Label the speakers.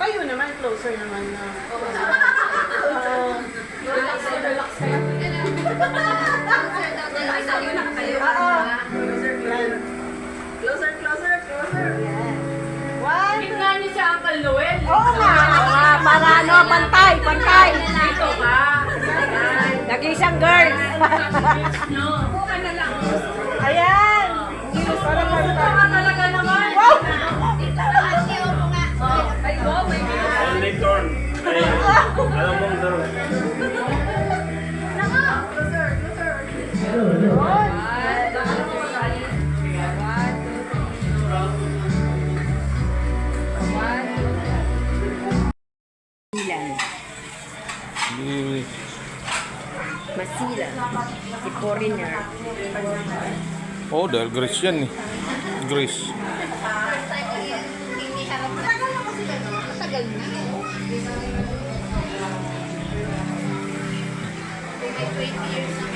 Speaker 1: Kayo naman, closer naman na.
Speaker 2: Relax kayo.
Speaker 1: Closer. One.
Speaker 2: Gitna niyo siya, Uncle Noel.
Speaker 1: Oo nga. Para ano, pantay.
Speaker 2: Dito ka.
Speaker 1: Nag-isang girl.
Speaker 2: No. Buka na lang.
Speaker 1: Ayan. Para
Speaker 2: Gusto ka talaga naman.
Speaker 1: Wow.
Speaker 2: Ay, go. May
Speaker 3: Only turn. Ay, alam mong turn.
Speaker 1: Masila. Si foreigner.
Speaker 4: Oh, dahil Greece yan eh. Greece.
Speaker 5: Matagal na. May 20 years na.